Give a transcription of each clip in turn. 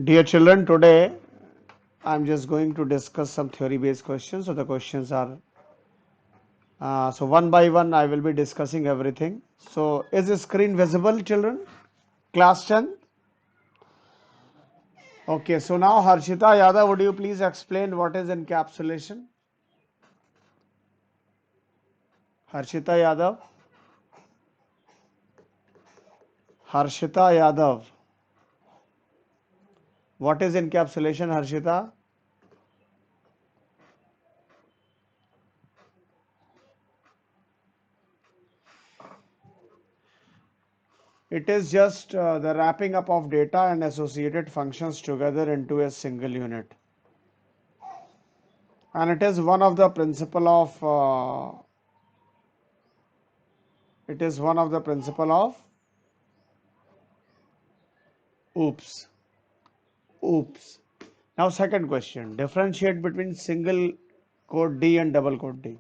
Dear children, today I'm just going to discuss some theory based questions. So the questions are so one by one I will be discussing everything. So is the screen visible, children? Class 10? Okay, so now Harshita Yadav, would you please explain what is encapsulation? Harshita Yadav. Harshita Yadav. What is encapsulation, Harshita? It is just the wrapping up of data and associated functions together into a single unit. And it is one of the principle of oops. Oops. Now second question. Differentiate between single code D and double code D.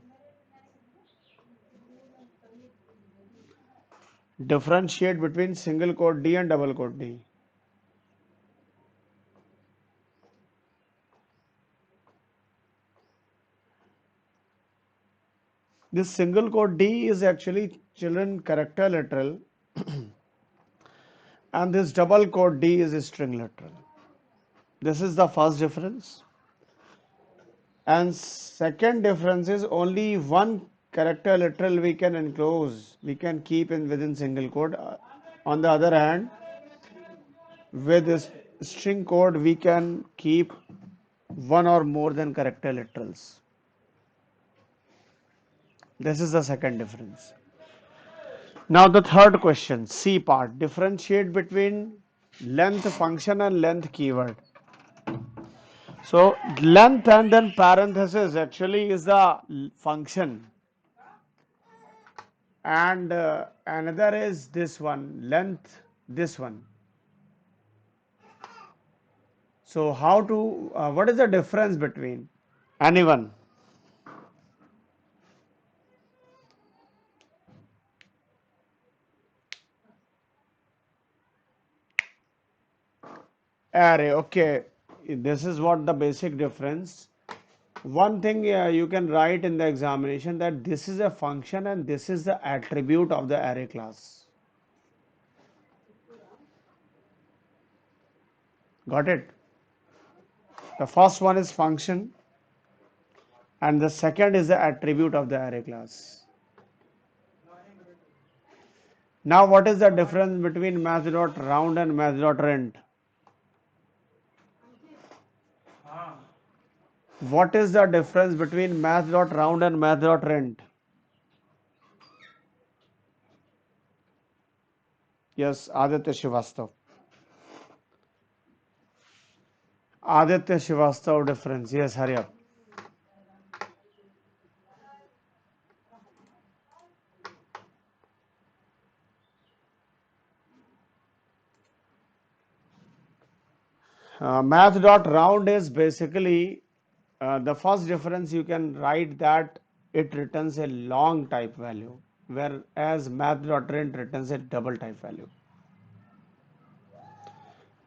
Differentiate between single code D and double code D. This single code D is actually children character literal and this double code D is string literal. This is the first difference. And second difference is only one character literal we can enclose, we can keep in within single code. On the other hand, with this string code we can keep one or more than character literals. This is the second difference. Now the third question, C part, differentiate between length function and length keyword. So length and then parenthesis actually is the function, and another is this one, length, this one. So how to, what is the difference between anyone? Array, okay. This is what the basic difference. One thing you can write in the examination that this is a function and this is the attribute of the array class. Got it? The first one is function and the second is the attribute of the array class. Now what is the difference between math.round and math.rent? What is the difference between math.round and math.rent? Yes, Aditya Shivastav. Aditya Shivastav difference. Yes, hurry up. Math.round is basically the first difference you can write that it returns a long type value, whereas math.rent returns a double type value.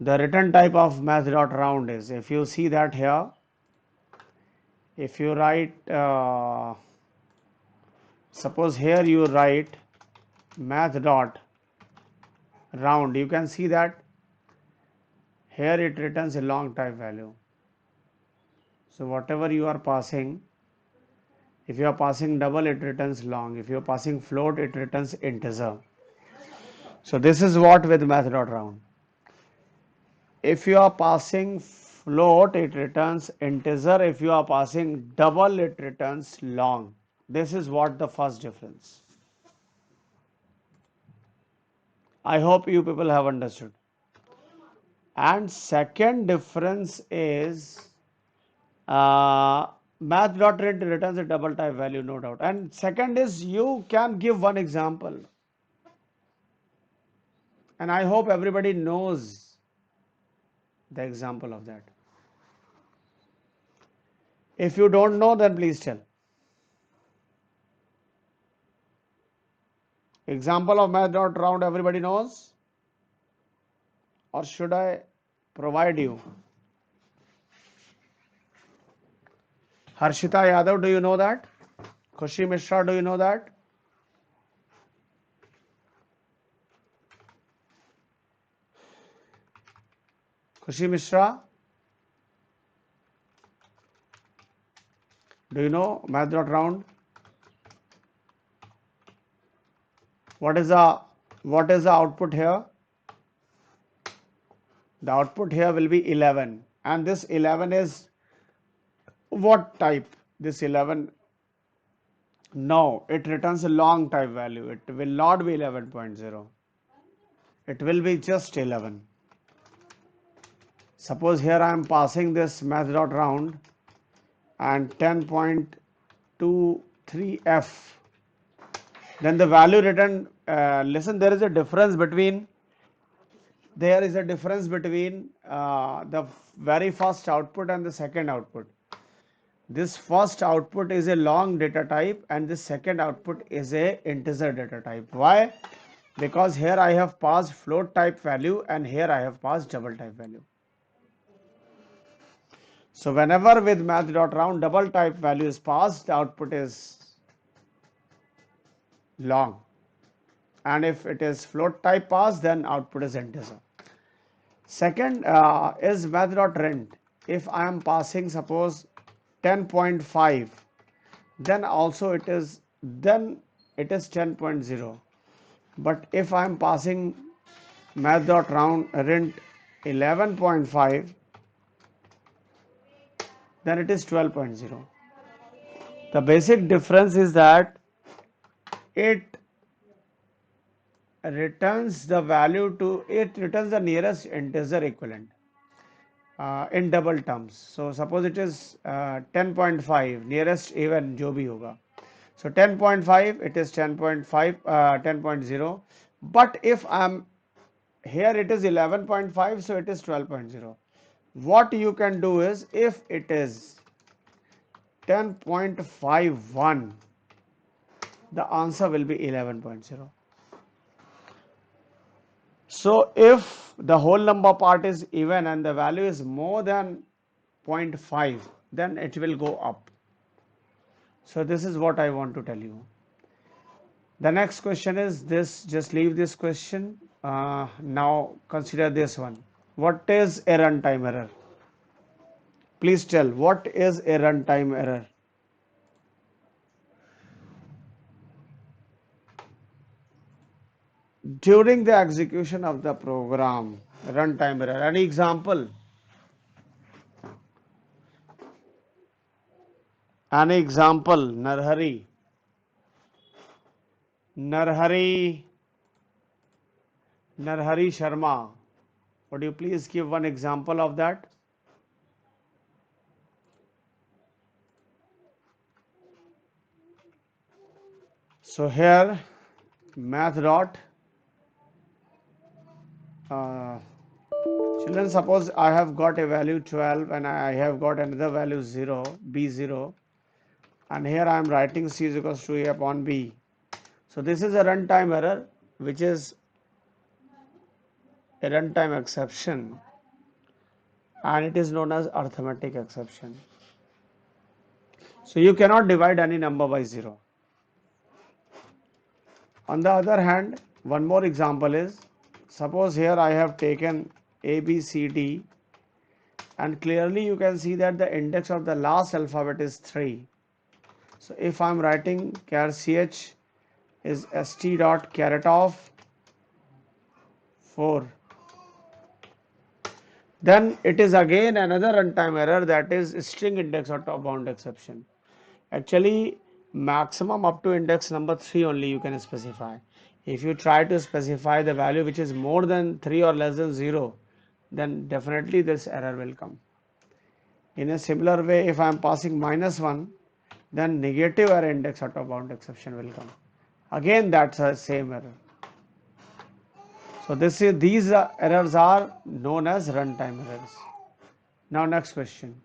The return type of math.round is, if you see that here, if you write, suppose here you write math.round, you can see that here it returns a long type value. So whatever you are passing, if you are passing double, it returns long. If you are passing float, it returns integer. So this is what with math.round. If you are passing float, it returns integer. If you are passing double, it returns long. This is what the first difference. I hope you people have understood. And second difference is math.rent returns a double type value, no doubt. And second is you can give one example. And I hope everybody knows the example of that. If you don't know, then please tell. Example of math.round everybody knows? Or should I provide you. Harshita Yadav, do you know that? Khushi Mishra, do you know that? Khushi Mishra, do you know math.round? What is the output here? The output here will be 11, and this 11 is what type? This 11, no, it returns a long type value. It will not be 11.0. It will be just 11. Suppose here I am passing this math.round and 10.23f. Then the value returned, listen, there is a difference between the very first output and the second output. This first output is a long data type and the second output is a integer data type. Why? Because here I have passed float type value and here I have passed double type value. So whenever with math.round double type value is passed, the output is long, and if it is float type passed, then output is integer. Second is math.rent. If I am passing suppose 10.5, then also it is 10.0. But if I am passing math.round rent 11.5, then it is 12.0. The basic difference is that it returns the nearest integer equivalent in double terms. So suppose it is 10.5, nearest even जो भी होगा. So 10.5, it is 10.5, 10.0. But if I'm here, it is 11.5, so it is 12.0. What you can do is, if it is 10.51, the answer will be 11.0. So if the whole number part is even and the value is more than 0.5, then it will go up. So this is what I want to tell you. The next question is this, just leave this question. Now consider this one. What is a runtime error? Please tell, what is a runtime error? During the execution of the program, runtime error. Any example? Any example? Narhari. Narhari Sharma. Would you please give one example of that? So here math dot children, suppose I have got a value 12 and I have got another value 0, b0, and here I am writing c is equals to a upon b. So this is a runtime error, which is a runtime exception, and it is known as arithmetic exception. So you cannot divide any number by 0. On the other hand, one more example is, suppose here I have taken A, B, C, D, and clearly you can see that the index of the last alphabet is 3. So if I am writing char ch is st dot caret of 4, then it is again another runtime error, that is string index or top bound exception. Actually, maximum up to index number 3 only you can specify. If you try to specify the value which is more than 3 or less than 0, then definitely this error will come. In a similar way, if I am passing -1, then negative array index or top bound exception will come. Again, that's the same error. So these errors are known as runtime errors. Now next question.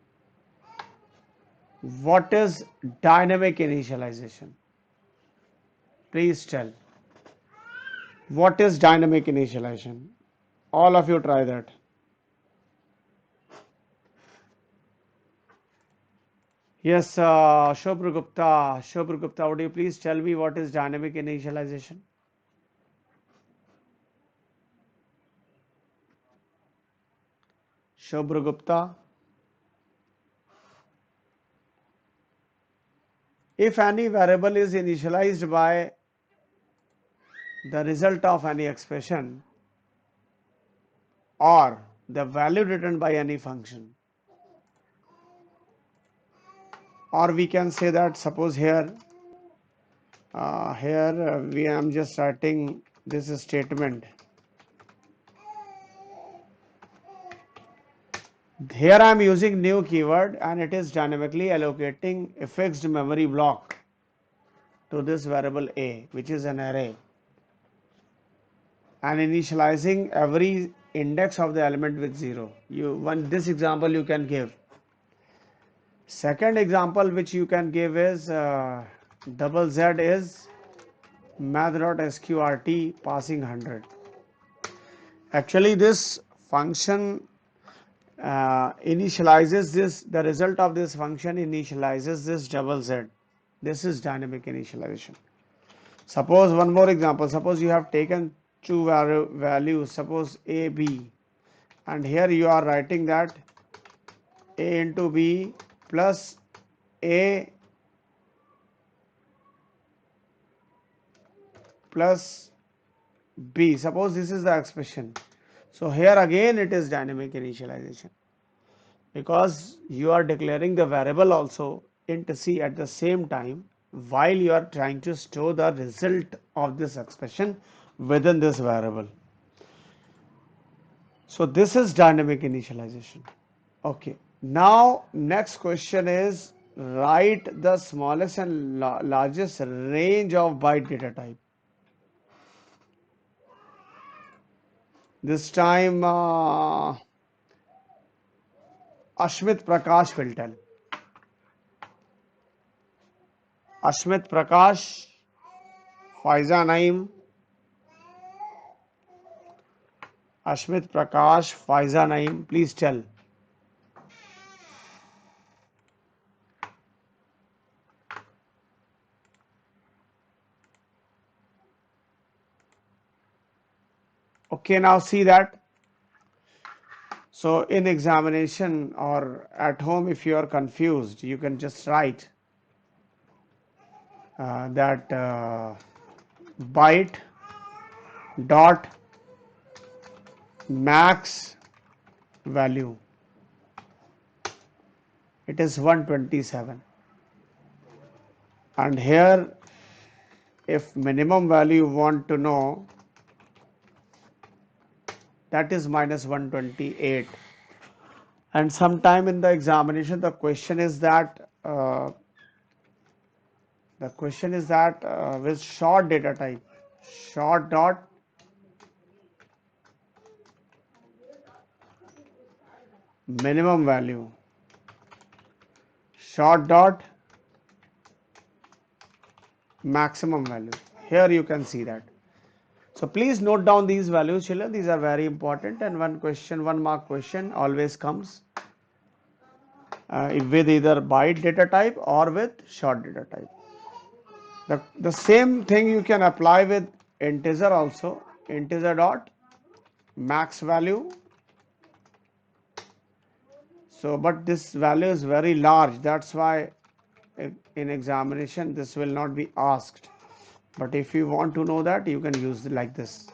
What is dynamic initialization? Please tell. What is dynamic initialization? All of you try that. Yes, Shobhra Gupta. Shobhra Gupta, would you please tell me what is dynamic initialization? Shobhra Gupta. If any variable is initialized by the result of any expression or the value written by any function, or we can say that suppose here we am just writing this statement. Here I am using new keyword and it is dynamically allocating a fixed memory block to this variable a, which is an array, and initializing every index of the element with 0. This example you can give. Second example which you can give is double z is math.sqrt passing 100. Actually this function initializes this, the result of this function initializes this double z. This is dynamic initialization. Suppose one more example, suppose you have taken two values, suppose a, b, and here you are writing that a into b plus a plus b. Suppose this is the expression. So here again it is dynamic initialization, because you are declaring the variable also int c at the same time while you are trying to store the result of this expression within this variable. So this is dynamic initialization. Okay, now next question is write the smallest and largest range of byte data type. This time Ashmit Prakash will tell. Ashmit Prakash, Faiza Naim, Ashmit Prakash, Faiza Naim, please tell. Okay, now see that. So in examination or at home, if you are confused, you can just write that byte dot max value. It is 127. And here, if minimum value you want to know, that is minus 128. And sometime in the examination, the question is that with short data type, short dot minimum value, short dot maximum value. Here you can see that. So please note down these values, children. These are very important, and one mark question always comes with either byte data type or with short data type. The same thing you can apply with integer also. Integer dot max value. So, but this value is very large. That's why in examination this will not be asked. But if you want to know that, you can use it like this.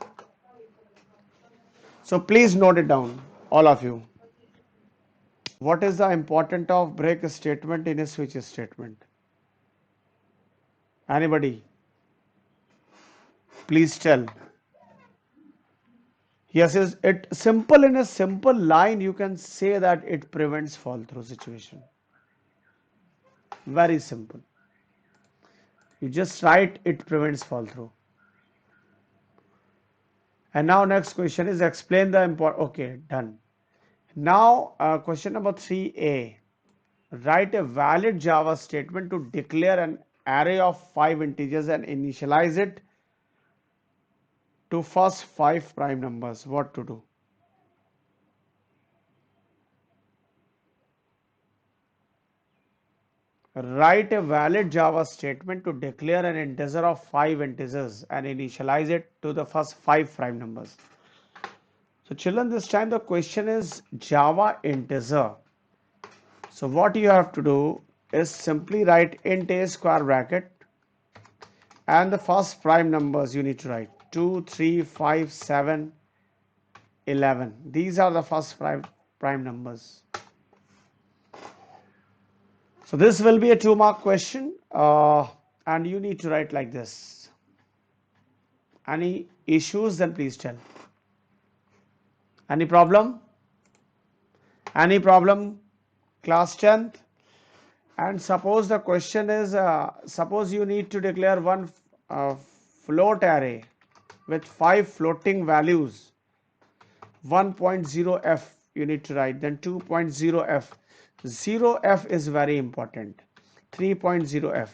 So please note it down, all of you. What is the importance of break statement in a switch statement? Anybody? Please tell. Yes, is it simple? In a simple line you can say that it prevents fall through situation. Very simple. You just write it prevents fall through. And now next question is explain the okay, done. Now question number 3a. Write a valid Java statement to declare an array of 5 integers and initialize it to first 5 prime numbers. What to do? Write a valid Java statement to declare an integer of 5 integers and initialize it to the first 5 prime numbers. So children, this time the question is Java integer. So what you have to do is simply write int a square bracket and the first prime numbers you need to write 2, 3, 5, 7, 11. These are the first prime numbers. So this will be a 2-mark question and you need to write like this. Any issues, then please tell. Any problem? Any problem? Class 10th? And suppose the question is, suppose you need to declare one float array with 5 floating values. 1.0f you need to write, then 2.0f. 0f is very important. 3.0f,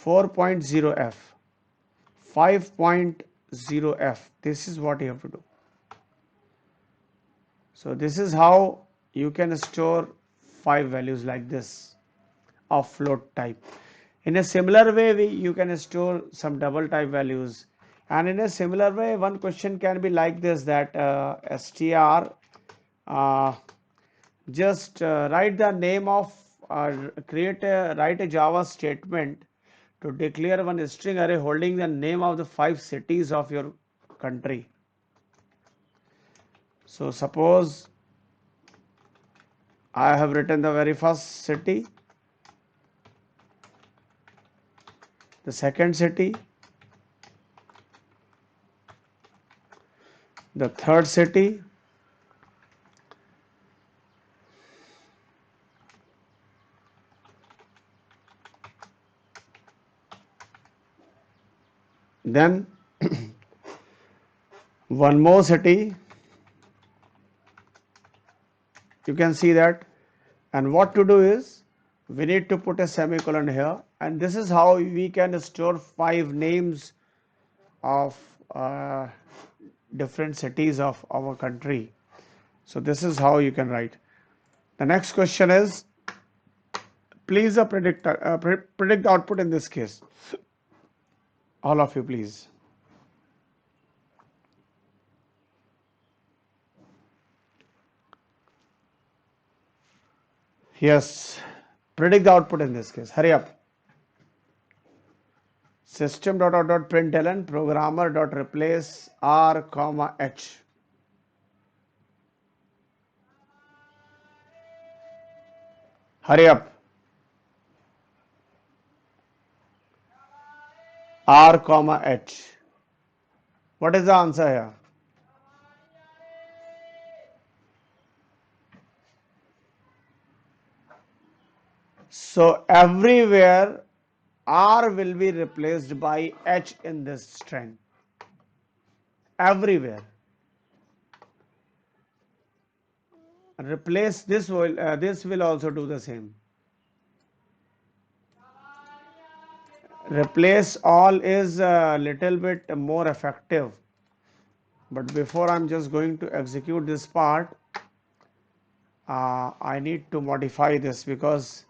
4.0f, 5.0f. This is what you have to do. So this is how you can store 5 values like this of float type. In a similar way, you can store some double type values. And in a similar way, one question can be like this, that str, just write the name of, write a Java statement to declare one string array holding the name of the 5 cities of your country. So suppose I have written the very first city, the second city, the third city, then one more city. You can see that. And what to do is, we need to put a semicolon here, and this is how we can store 5 names of different cities of our country. So this is how you can write. The next question is, please predict the output in this case. All of you, please. Yes, predict the output in this case. Hurry up. System.out.println programmer.replace r comma h. Hurry up. R comma h. What is the answer here? So everywhere R will be replaced by H in this string. Everywhere. Replace this will also do the same. Replace all is a little bit more effective. But before I'm just going to execute this part, I need to modify this, because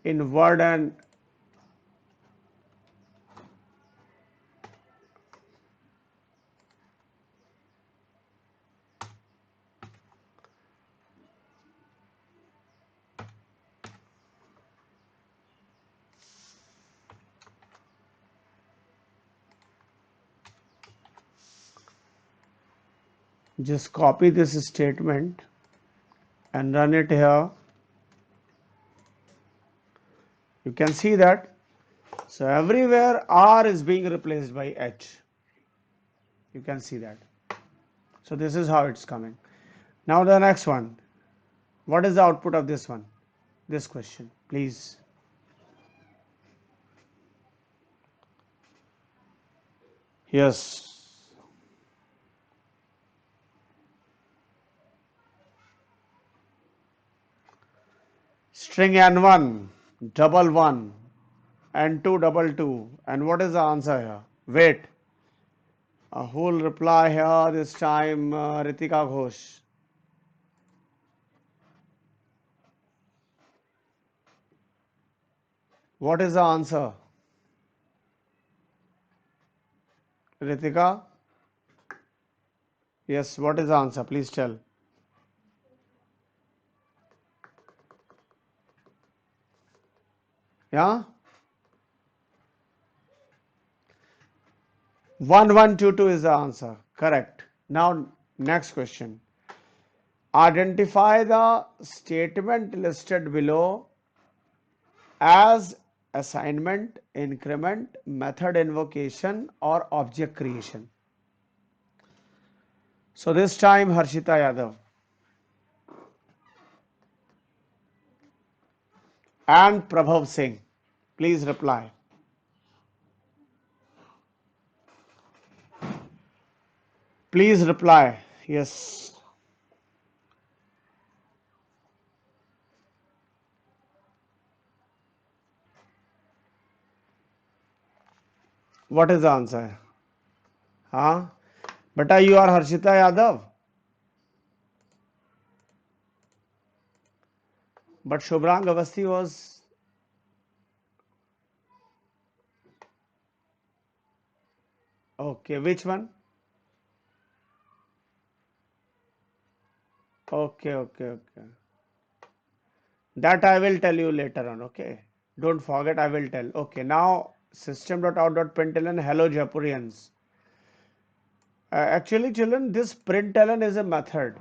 in Word and just copy this statement and run it here. You can see that. So everywhere R is being replaced by H. You can see that. So this is how it's coming. Now the next one. What is the output of this one? This question, please. Yes. String n1, double 1, n2, double 2. And what is the answer here? Wait. Who will reply here this time? Ritika Ghosh. What is the answer? Ritika? Yes, what is the answer? Please tell. Yeah? 1122 is the answer. Correct. Now, next question. Identify the statement listed below as assignment, increment, method invocation, or object creation. So this time, Harshita Yadav and Prabhav Singh, please reply. Please reply. Yes. What is the answer? Huh? Beta, you are Harshita Yadav. But Shubhrang Avasthi was. Okay, which one? Okay, okay, okay. That I will tell you later on, okay? Don't forget, I will tell. Okay, now system.out.println, hello Japurians. Actually, children, this println is a method,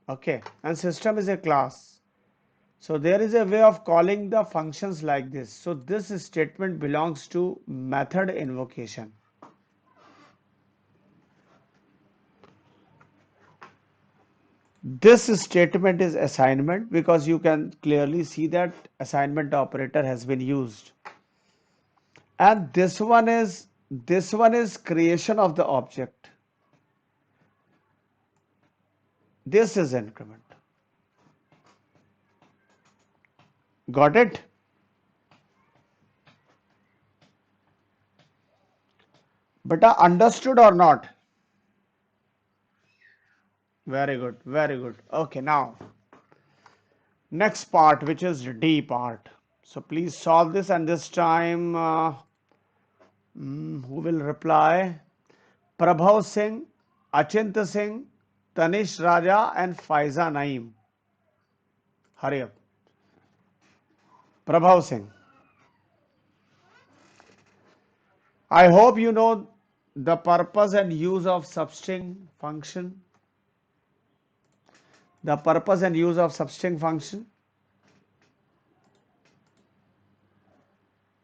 okay? And system is a class. So there is a way of calling the functions like this. So this statement belongs to method invocation. This statement is assignment because you can clearly see that assignment operator has been used. And this one is creation of the object. This is increment. Got it? But understood or not? Very good, very good. Okay, now next part, which is D part. So please solve this, and this time who will reply? Prabhav Singh, Achint Singh, Tanish Raja, and Faiza Naeem. Hurry up. Prabhav Singh. I hope you know the purpose and use of substring function. The purpose and use of substring function.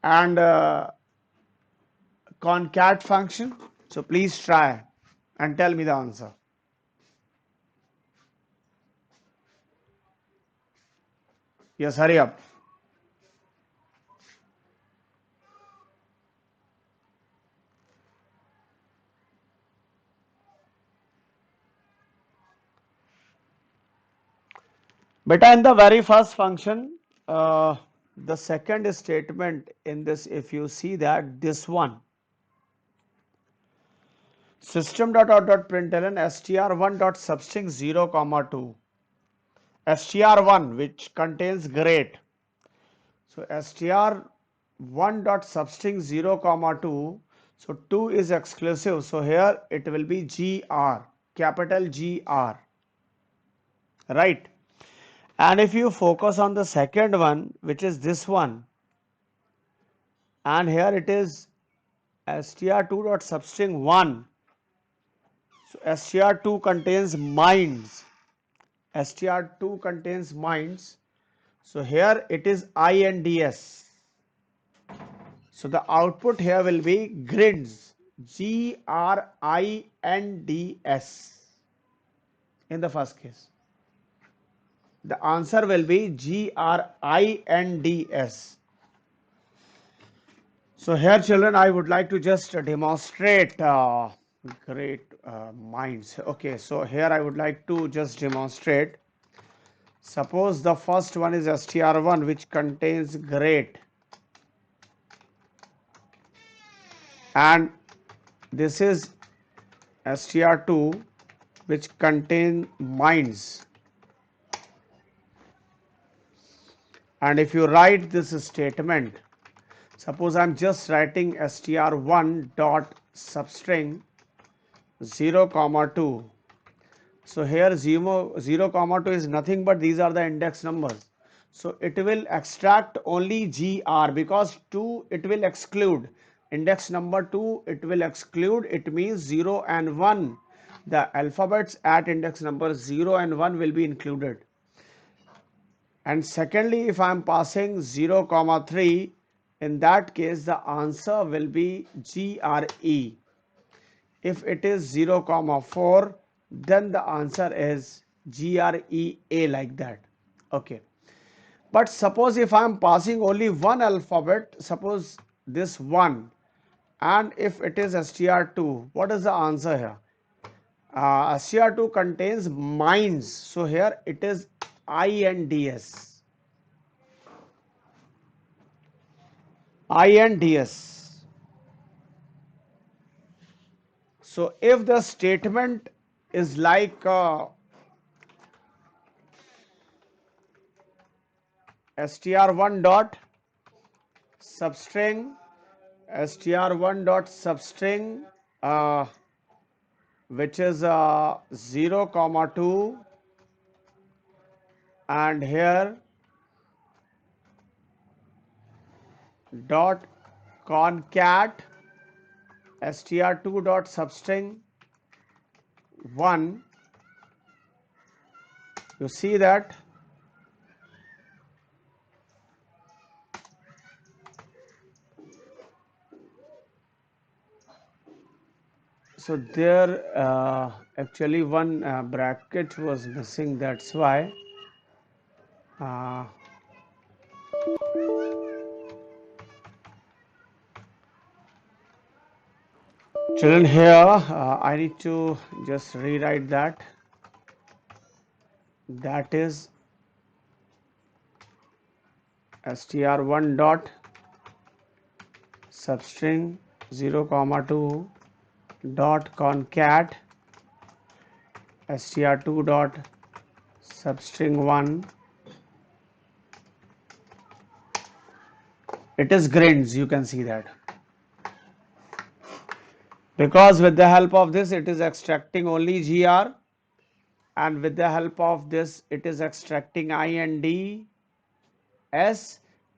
And concat function. So please try and tell me the answer. Yes, hurry up. Beta, in the very first function, the second statement in this, if you see that this one, system.out.println str1.substring 0 comma 2, str1 which contains great. So str1 dot substring 0 comma 2. So 2 is exclusive. So here it will be gr, capital GR, right? And if you focus on the second one, which is this one, and here it is str2 dot substring 1. So str2 contains minds. str2 contains minds. So here it is INDS. So the output here will be grids, GRINDS in the first case. The answer will be GRINDS. So here children, I would like to just demonstrate great minds. Okay, so here I would like to just demonstrate. Suppose the first one is str1 which contains great, and this is str2 which contain minds, And if you write this statement, suppose I'm just writing str1 dot substring 0 comma 2. So here 0 comma 2 is nothing but these are the index numbers. So it will extract only GR because 2 it will exclude. Index number 2 it will exclude. It means 0 and 1. The alphabets at index number 0 and 1 will be included. And secondly, if I am passing 0 comma 3, in that case the answer will be GRE. If it is 0 comma 4, then the answer is GREA, like that. Okay. But suppose if I am passing only one alphabet, suppose this 1, and if it is str2, what is the answer here? str2 contains mines, so here it is INDS. INDS. So if the statement is like str1 dot substring str1 dot substring which is 0 comma 2, and here dot concat str2 dot substring 1, you see that so there actually one bracket was missing, that's why children, here I need to just rewrite that. That is str1 dot substring 0 comma 2 dot concat str2 dot substring 1. It is grins, you can see that, because with the help of this it is extracting only GR, and with the help of this it is extracting INDS,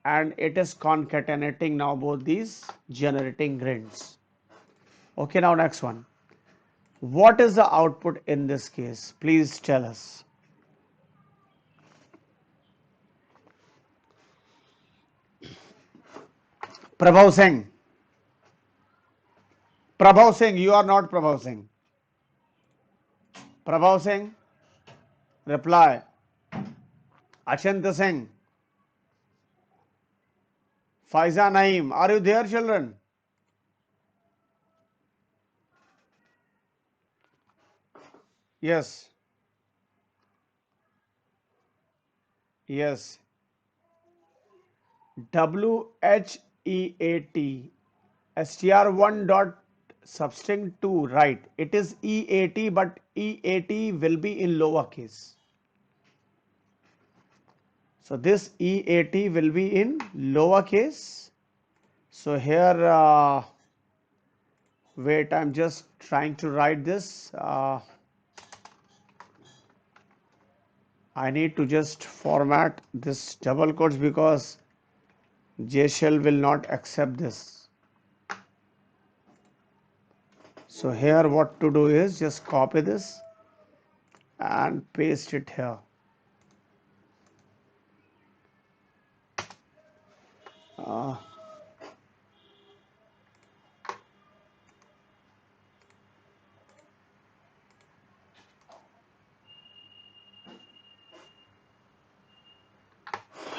and it is concatenating now both these, generating grins. Okay, now next one. What is the output in this case? Please tell us. Prabhav Singh. Prabhav Singh, you are not Prabhav Singh. Prabhav Singh, reply. Achint Singh. Faiza Naeem, are you there, children? Yes. Yes. WHEAT str1 dot substring 2, right? It is EAT, but EAT will be in lowercase. So this EAT will be in lowercase. So here, wait, I'm just trying to write this. I need to just format this double quotes because JShell will not accept this. So here what to do is just copy this and paste it here.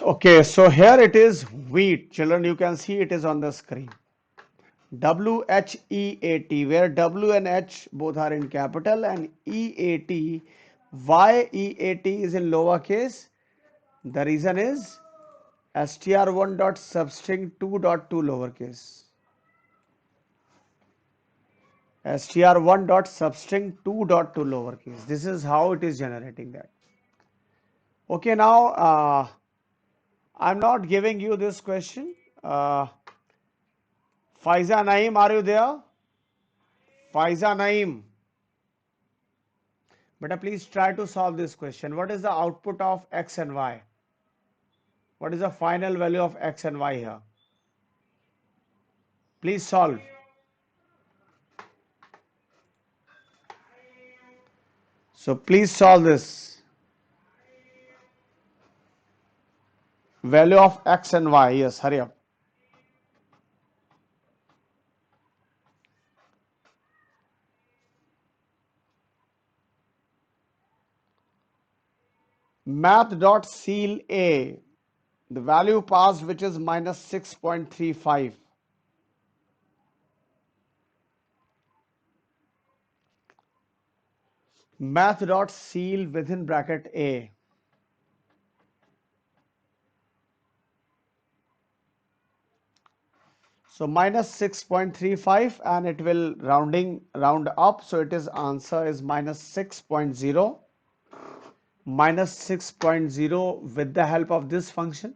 Okay, so here it is wheat. Children, you can see it is on the screen. WHEAT, where W and H both are in capital, and EAT, why EAT is in lowercase? The reason is str1 dot substring 2 dot 2 lowercase. str1 dot substring 2 dot 2 lowercase. This is how it is generating that. Okay, now I'm not giving you this question. Faiza Naeem, are you there? Faiza Naeem. But please try to solve this question. What is the output of x and y? What is the final value of x and y here? Please solve. So please solve this. Value of x and y. Yes, hurry up. Math.ceil A. The value passed, which is minus 6.35. Math.ceil within bracket A. So minus 6.35, and it will round up. So it is answer is minus 6.0. Minus 6.0 with the help of this function.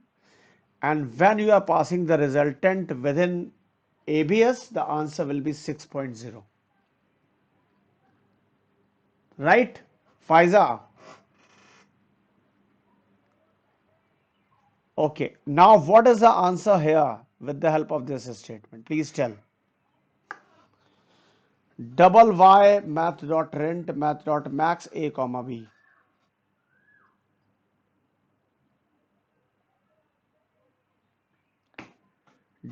And when you are passing the resultant within ABS, the answer will be 6.0. Right? Faiza? Okay. Now what is the answer here with the help of this statement? Please tell. Double y math.rent math.max a comma b.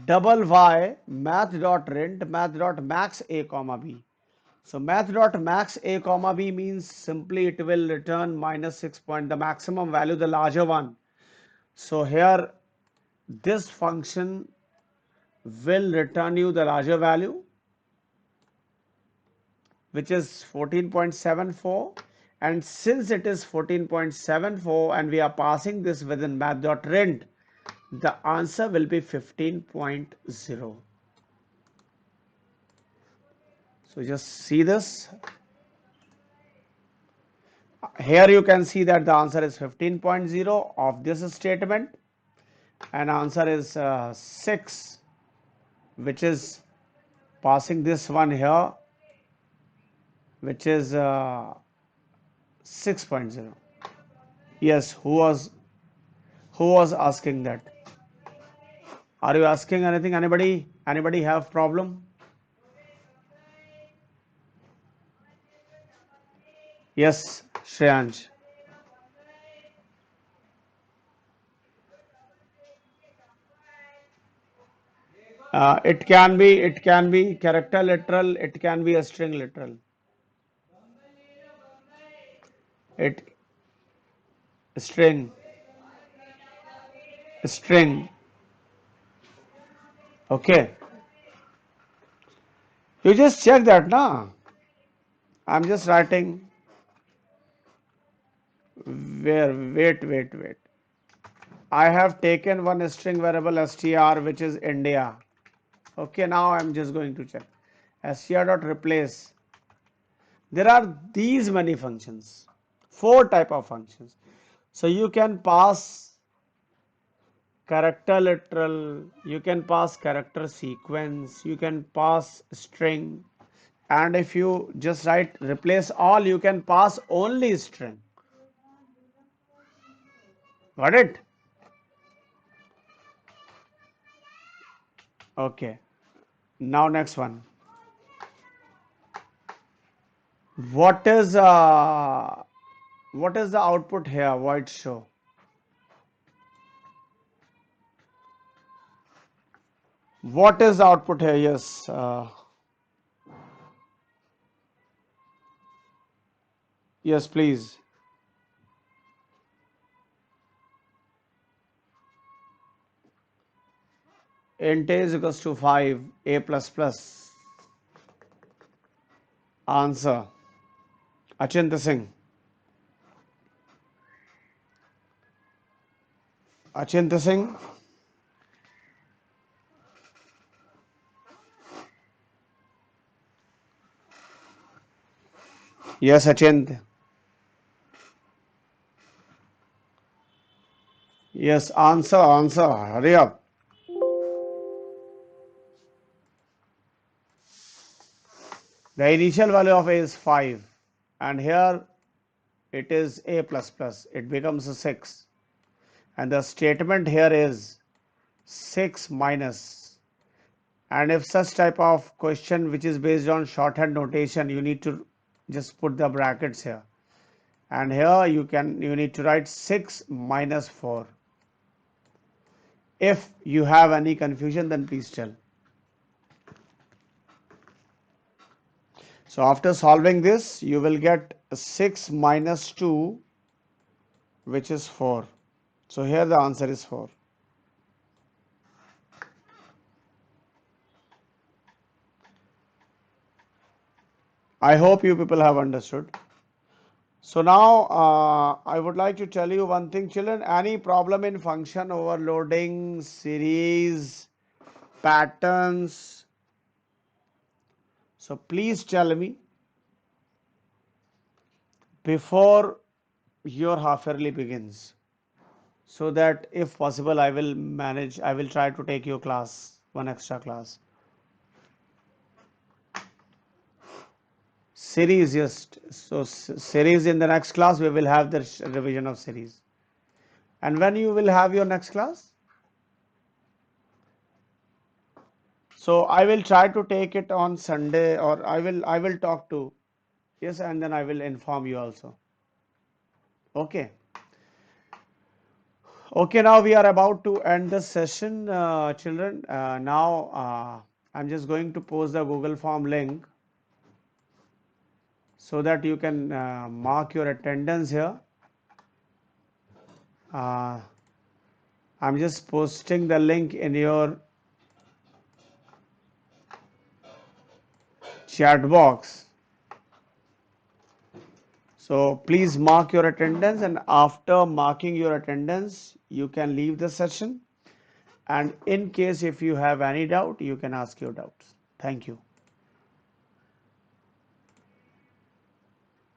Double y math.rent math.max a comma b. So math.max a comma b means simply it will return minus 6 point, the maximum value, the larger one. So here this function will return you the larger value, which is 14.74, and since it is 14.74 and we are passing this within math.rent, the answer will be 15.0. So just see this. Here you can see that the answer is 15.0 of this statement, and answer is 6, which is passing this one here, which is 6.0. Yes, who was asking that? Are you asking anything? Anybody have problem? Yes, Shreyansh. It can be character literal, it can be a string literal. It string string. Okay. You just check that, na? I'm just writing where wait. I have taken one string variable str, which is India. Okay, now I'm just going to check. Str dot replace. There are these many functions, 4 type of functions. So you can pass character literal, you can pass character sequence, you can pass string, and if you just write replace all, you can pass only string. Got it? Okay. Now next one. What is uh what is the output here? Void show. What is the output here? Yes. Yes, please. Int a is equals to 5, a plus plus. Answer. Achintya Singh. Achintya Singh. Yes, Achint. Yes, answer, hurry up. The initial value of a is 5 and here it is a plus plus, it becomes a 6 and the statement here is 6 minus, and if such type of question which is based on shorthand notation, you need to just put the brackets here, and here you need to write 6 minus 4. If you have any confusion, then please tell. So after solving this, you will get 6 minus 2, which is 4. So here the answer is 4. I hope you people have understood. So now I would like to tell you one thing, children. Any problem in function overloading, series, patterns? So please tell me before your half yearly begins, so that if possible I will try to take your class, one extra class. Series, yes. So series, in the next class we will have the revision of series. And when you will have your next class? So I will try to take it on Sunday, or I will talk to, yes, and then I will inform you also. Okay. Okay, now we are about to end the session, children. Now I'm just going to post the Google Form link so that you can mark your attendance here. I'm just posting the link in your chat box. So please mark your attendance, and after marking your attendance, you can leave the session. And in case if you have any doubt, you can ask your doubts. Thank you.